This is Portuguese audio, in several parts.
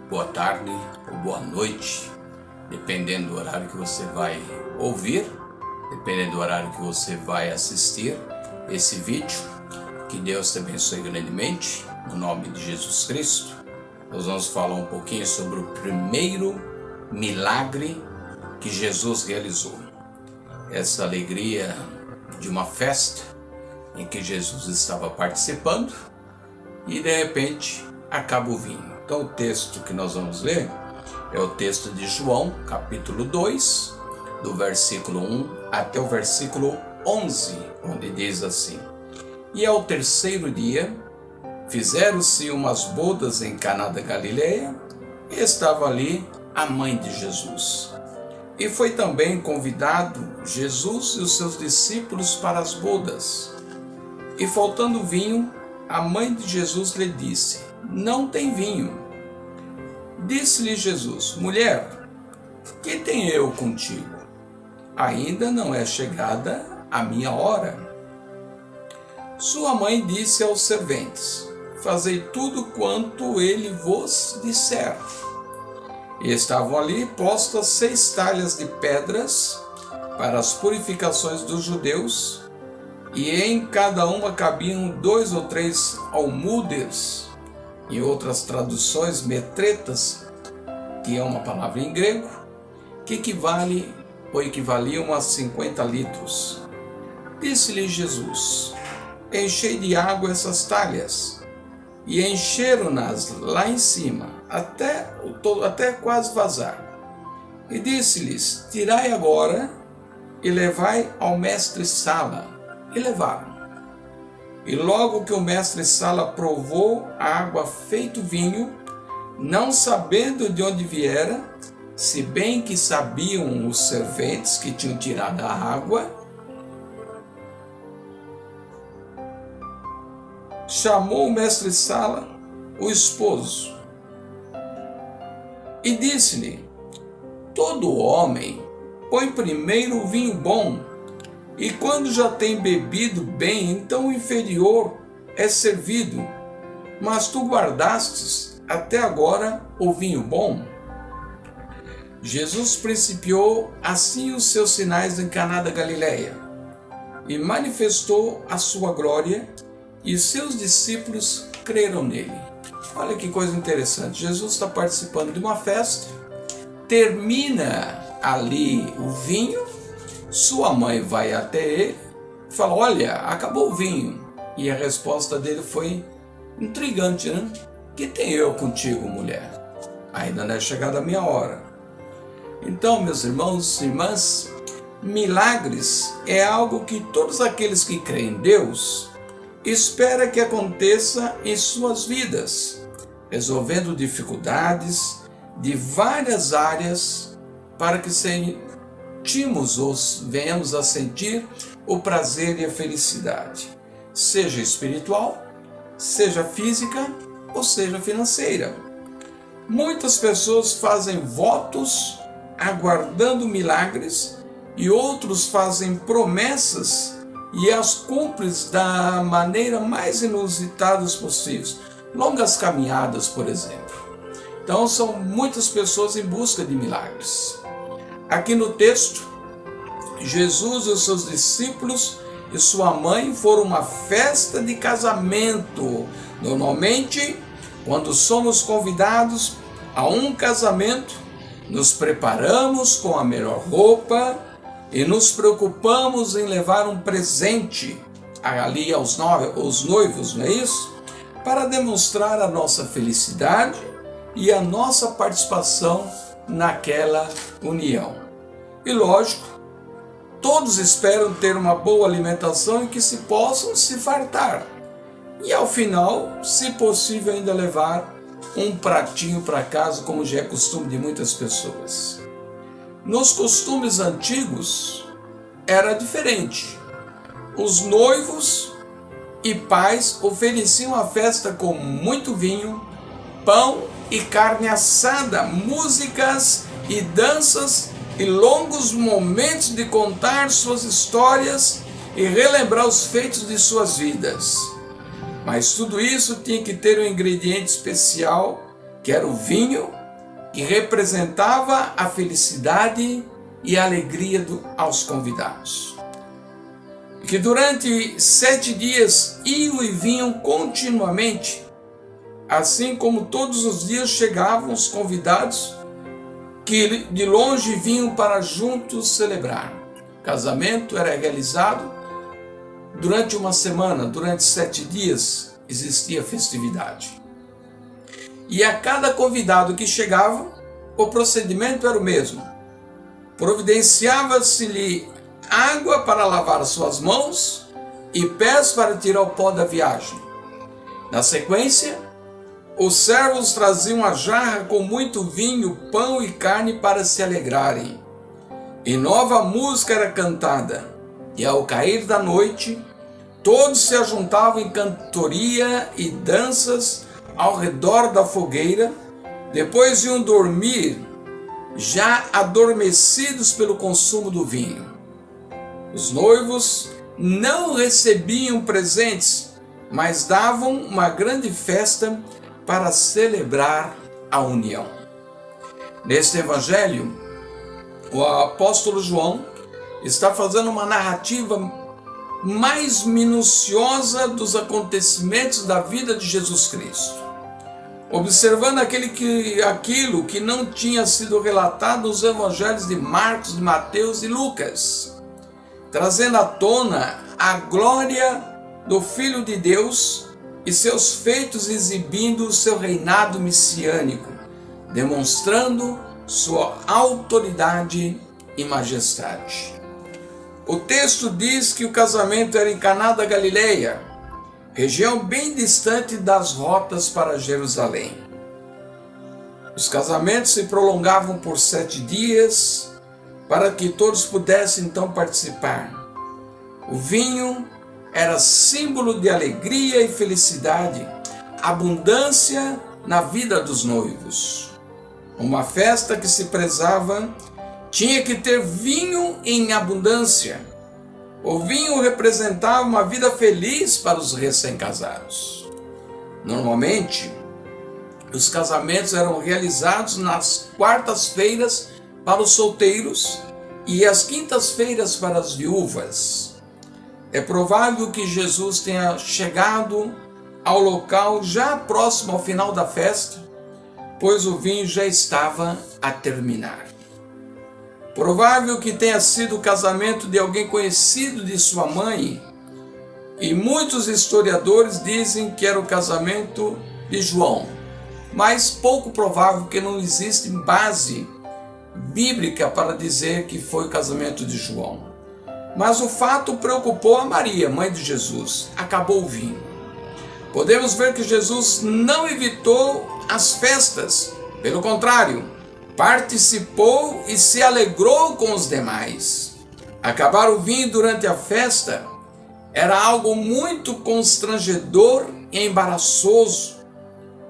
boa tarde ou boa noite, dependendo do horário que você vai ouvir, dependendo do horário que você vai assistir esse vídeo. Que Deus te abençoe grandemente, no nome de Jesus Cristo. Nós vamos falar um pouquinho sobre o primeiro milagre que Jesus realizou. Essa alegria de uma festa em que Jesus estava participando e de repente acaba o vinho. Então o texto que nós vamos ler é o texto de João, capítulo 2, do versículo 1 até o versículo 11, onde diz assim: E ao terceiro dia, fizeram-se umas bodas em Caná da Galileia, e estava ali a mãe de Jesus. E foi também convidado Jesus e os seus discípulos para as bodas. E faltando vinho, a mãe de Jesus lhe disse: Não tem vinho. Disse-lhe Jesus: Mulher, que tenho eu contigo? Ainda não é chegada a minha hora. Sua mãe disse aos serventes: Fazei tudo quanto ele vos disser. E estavam ali postas 6 talhas de pedras para as purificações dos judeus, e em cada uma cabiam 2 ou 3 almudes. Em outras traduções, metretas, que é uma palavra em grego, que equivaliam a 50 litros. Disse-lhe Jesus: Enchei de água essas talhas. E encheram-nas lá em cima, até quase vazar. E disse-lhes: Tirai agora e levai ao mestre-sala. E levaram. E logo que o mestre-sala provou a água feito vinho, não sabendo de onde viera, se bem que sabiam os serventes que tinham tirado a água, chamou o mestre-sala, o esposo, e disse-lhe: Todo homem põe primeiro o vinho bom, e quando já tem bebido bem, então o inferior é servido. Mas tu guardastes até agora o vinho bom. Jesus principiou assim os seus sinais em Caná da Galileia, e manifestou a sua glória, e seus discípulos creram nele. Olha que coisa interessante. Jesus está participando de uma festa, termina ali o vinho, sua mãe vai até ele e fala: Olha, acabou o vinho. E a resposta dele foi intrigante, né? Que tenho eu contigo, mulher? Ainda não é chegada a minha hora. Então, meus irmãos e irmãs, milagres é algo que todos aqueles que creem em Deus espera que aconteça em suas vidas, resolvendo dificuldades de várias áreas para que sentimos ou venhamos a sentir o prazer e a felicidade, seja espiritual, seja física ou seja financeira. Muitas pessoas fazem votos aguardando milagres e outros fazem promessas e as cumprem da maneira mais inusitada possível. Longas caminhadas, por exemplo. Então são muitas pessoas em busca de milagres. Aqui no texto, Jesus e os seus discípulos e sua mãe foram a uma festa de casamento. Normalmente, quando somos convidados a um casamento, nos preparamos com a melhor roupa e nos preocupamos em levar um presente ali aos noivos, não é isso? Para demonstrar a nossa felicidade e a nossa participação naquela união. E lógico, todos esperam ter uma boa alimentação e que se possam se fartar. E ao final, se possível, ainda levar um pratinho para casa, como já é costume de muitas pessoas. Nos costumes antigos, era diferente. Os noivos e pais ofereciam a festa com muito vinho, pão e carne assada, músicas e danças e longos momentos de contar suas histórias e relembrar os feitos de suas vidas. Mas tudo isso tinha que ter um ingrediente especial que era o vinho, que representava a felicidade e a alegria aos convidados. Que durante 7 dias iam e vinham continuamente, assim como todos os dias chegavam os convidados que de longe vinham para juntos celebrar. O casamento era realizado durante uma semana, durante 7 dias existia festividade. E a cada convidado que chegava, o procedimento era o mesmo. Providenciava-se-lhe água para lavar suas mãos e pés para tirar o pó da viagem. Na sequência, os servos traziam a jarra com muito vinho, pão e carne para se alegrarem. E nova música era cantada. E ao cair da noite, todos se ajuntavam em cantoria e danças ao redor da fogueira, depois iam dormir, já adormecidos pelo consumo do vinho. Os noivos não recebiam presentes, mas davam uma grande festa para celebrar a união. Neste evangelho, o apóstolo João está fazendo uma narrativa mais minuciosa dos acontecimentos da vida de Jesus Cristo, observando aquilo que não tinha sido relatado nos evangelhos de Marcos, de Mateus e Lucas, trazendo à tona a glória do Filho de Deus e seus feitos, exibindo o seu reinado messiânico, demonstrando sua autoridade e majestade. O texto diz que o casamento era em Caná da Galileia, região bem distante das rotas para Jerusalém. Os casamentos se prolongavam por 7 dias, para que todos pudessem então participar. O vinho era símbolo de alegria e felicidade, abundância na vida dos noivos. Uma festa que se prezava tinha que ter vinho em abundância. O vinho representava uma vida feliz para os recém-casados. Normalmente, os casamentos eram realizados nas quartas-feiras para os solteiros e às quintas-feiras para as viúvas. É provável que Jesus tenha chegado ao local já próximo ao final da festa, pois o vinho já estava a terminar. Provável que tenha sido o casamento de alguém conhecido de sua mãe, e muitos historiadores dizem que era o casamento de João, mas pouco provável, que não existe base bíblica para dizer que foi o casamento de João. Mas o fato preocupou a Maria, mãe de Jesus. Acabou o vinho. Podemos ver que Jesus não evitou as festas, pelo contrário, participou e se alegrou com os demais. Acabar o vinho durante a festa era algo muito constrangedor e embaraçoso,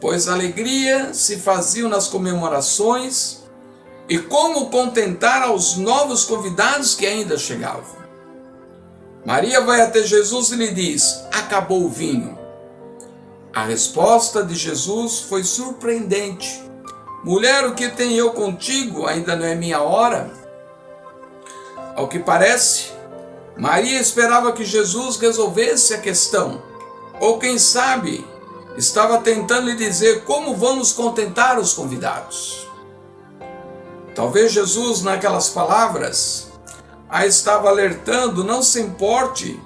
pois a alegria se fazia nas comemorações e como contentar aos novos convidados que ainda chegavam. Maria vai até Jesus e lhe diz: acabou o vinho. A resposta de Jesus foi surpreendente. Mulher, o que tenho eu contigo? Ainda não é minha hora? Ao que parece, Maria esperava que Jesus resolvesse a questão. Ou quem sabe, estava tentando lhe dizer como vamos contentar os convidados. Talvez Jesus, naquelas palavras, a estava alertando: não se importe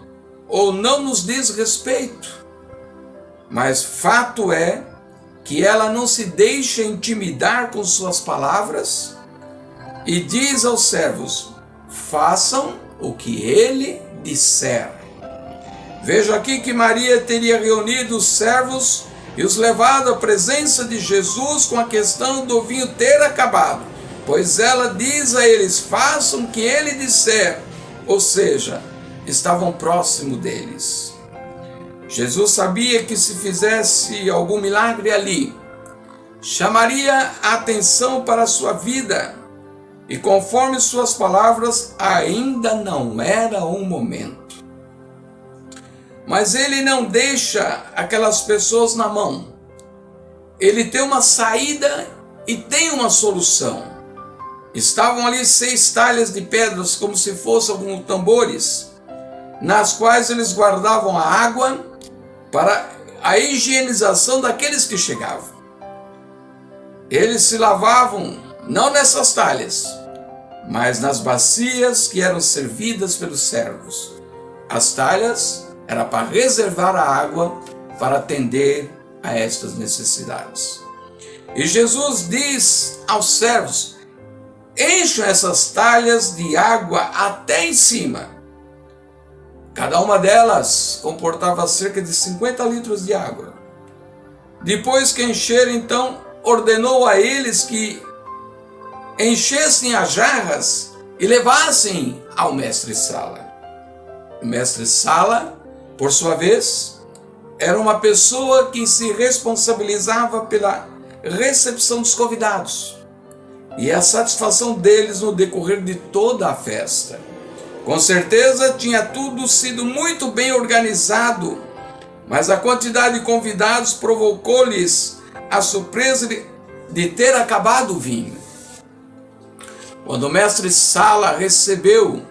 ou não nos diz respeito. Mas fato é que ela não se deixa intimidar com suas palavras e diz aos servos: façam o que ele disser. Veja aqui que Maria teria reunido os servos e os levado à presença de Jesus com a questão do vinho ter acabado, pois ela diz a eles: façam o que ele disser, ou seja, estavam próximo deles. Jesus sabia que se fizesse algum milagre ali, chamaria a atenção para a sua vida, e conforme suas palavras, ainda não era o momento. Mas ele não deixa aquelas pessoas na mão. ele tem uma saída e tem uma solução. Estavam ali 6 talhas de pedras, como se fossem alguns tambores, nas quais eles guardavam a água para a higienização daqueles que chegavam. Eles se lavavam não nessas talhas, mas nas bacias que eram servidas pelos servos. As talhas era para reservar a água para atender a estas necessidades. E Jesus diz aos servos: encham essas talhas de água até em cima. Cada uma delas comportava cerca de 50 litros de água. Depois que encheram, então, ordenou a eles que enchessem as jarras e levassem ao mestre-sala. O mestre-sala, por sua vez, era uma pessoa que se responsabilizava pela recepção dos convidados e a satisfação deles no decorrer de toda a festa. Com certeza tinha tudo sido muito bem organizado, mas a quantidade de convidados provocou-lhes a surpresa de ter acabado o vinho. Quando o mestre-sala recebeu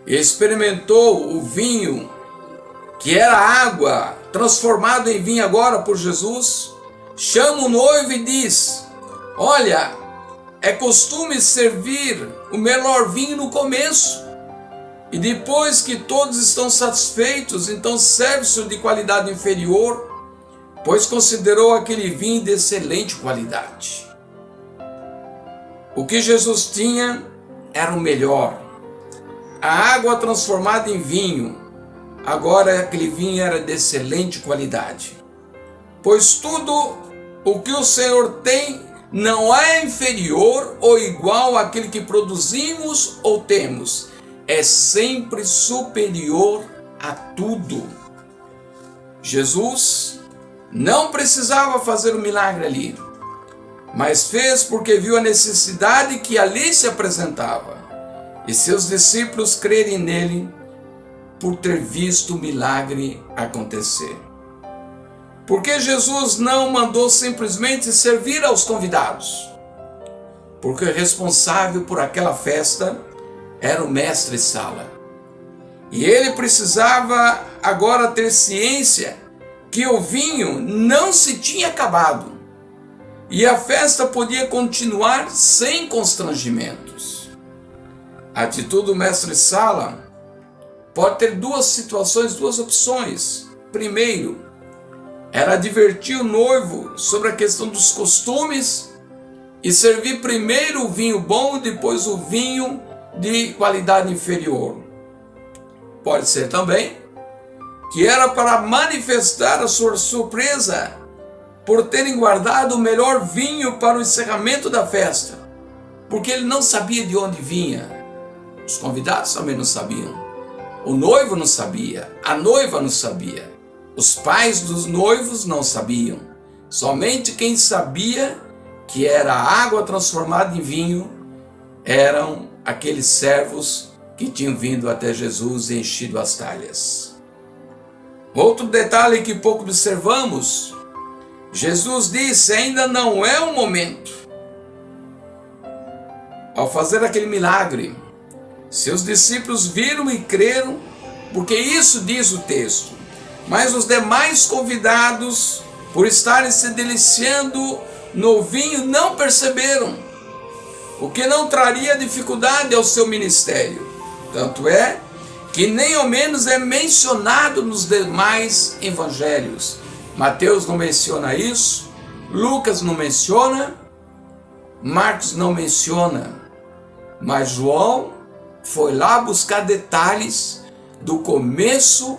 e experimentou o vinho, que era água transformado em vinho agora por Jesus, chama o noivo e diz: olha, é costume servir o melhor vinho no começo, e depois que todos estão satisfeitos, então serve-se o de qualidade inferior, pois considerou aquele vinho de excelente qualidade. O que Jesus tinha era o melhor. A água transformada em vinho, agora aquele vinho era de excelente qualidade. Pois tudo o que o Senhor tem não é inferior ou igual àquele que produzimos ou temos. É sempre superior a tudo. Jesus não precisava fazer um milagre ali, mas fez porque viu a necessidade que ali se apresentava, e seus discípulos crerem nele por ter visto o milagre acontecer. Porque Jesus não mandou simplesmente servir aos convidados, porque o responsável por aquela festa era o mestre-sala. E ele precisava agora ter ciência que o vinho não se tinha acabado e a festa podia continuar sem constrangimentos. A atitude do mestre-sala pode ter duas situações, duas opções. Primeiro, era advertir o noivo sobre a questão dos costumes e servir primeiro o vinho bom e depois o vinho de qualidade inferior. Pode ser também que era para manifestar a sua surpresa por terem guardado o melhor vinho para o encerramento da festa, porque ele não sabia de onde vinha. Os convidados também não sabiam. O noivo não sabia, a noiva não sabia. Os pais dos noivos não sabiam. Somente quem sabia que era água transformada em vinho eram aqueles servos que tinham vindo até Jesus e enchido as talhas. Outro detalhe que pouco observamos, Jesus disse: ainda não é o momento. Ao fazer aquele milagre, seus discípulos viram e creram, porque isso diz o texto. Mas os demais convidados, por estarem se deliciando no vinho, não perceberam, o que não traria dificuldade ao seu ministério. Tanto é que nem ao menos é mencionado nos demais evangelhos. Mateus não menciona isso, Lucas não menciona, Marcos não menciona, mas João foi lá buscar detalhes do começo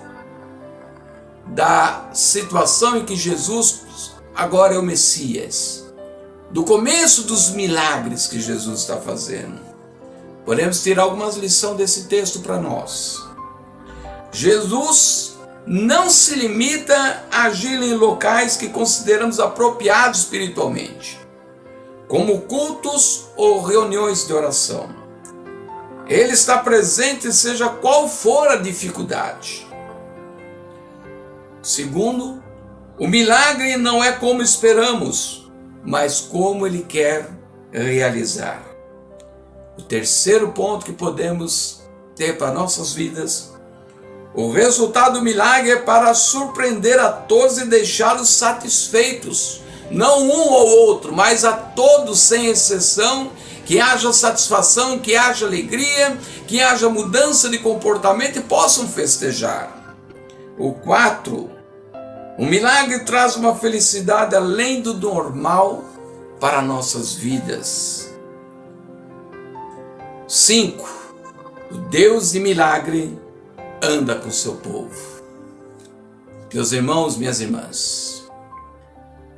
da situação em que Jesus agora é o Messias, do começo dos milagres que Jesus está fazendo. Podemos tirar algumas lições desse texto para nós. Jesus não se limita a agir em locais que consideramos apropriados espiritualmente, como cultos ou reuniões de oração. Ele está presente, seja qual for a dificuldade. Segundo, o milagre não é como esperamos, mas como Ele quer realizar. O terceiro ponto que podemos ter para nossas vidas: o resultado do milagre é para surpreender a todos e deixá-los satisfeitos. Não um ou outro, mas a todos sem exceção, que haja satisfação, que haja alegria, que haja mudança de comportamento e possam festejar. O 4, o milagre traz uma felicidade além do normal para nossas vidas. 5, o Deus de milagre anda com seu povo. Meus irmãos, minhas irmãs,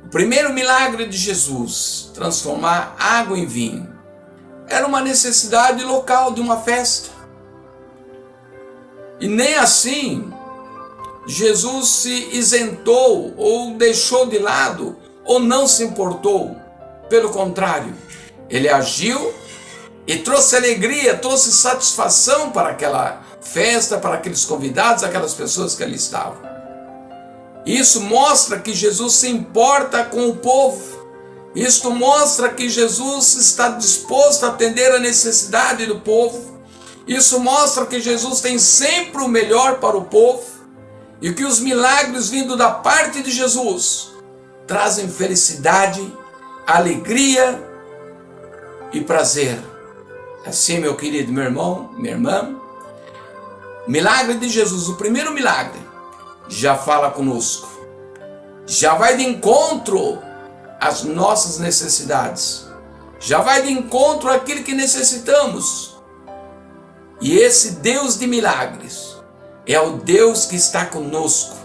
o primeiro milagre de Jesus, transformar água em vinho, era uma necessidade local de uma festa. E nem assim Jesus se isentou ou deixou de lado ou não se importou. Pelo contrário, ele agiu e trouxe alegria, trouxe satisfação para aquela festa, para aqueles convidados, aquelas pessoas que ali estavam. Isso mostra que Jesus se importa com o povo. Isto mostra que Jesus está disposto a atender a necessidade do povo. Isso mostra que Jesus tem sempre o melhor para o povo e que os milagres vindo da parte de Jesus trazem felicidade, alegria e prazer. Assim, meu querido, meu irmão, minha irmã, milagre de Jesus, o primeiro milagre, já fala conosco, já vai de encontro às nossas necessidades, já vai de encontro àquilo que necessitamos. E esse Deus de milagres é o Deus que está conosco,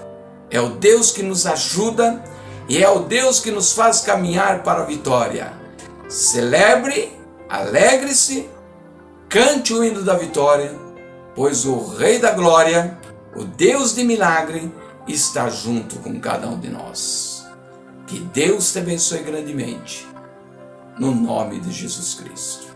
é o Deus que nos ajuda e é o Deus que nos faz caminhar para a vitória. Celebre, alegre-se, cante o hino da vitória, pois o Rei da Glória, o Deus de milagre, está junto com cada um de nós. Que Deus te abençoe grandemente, no nome de Jesus Cristo.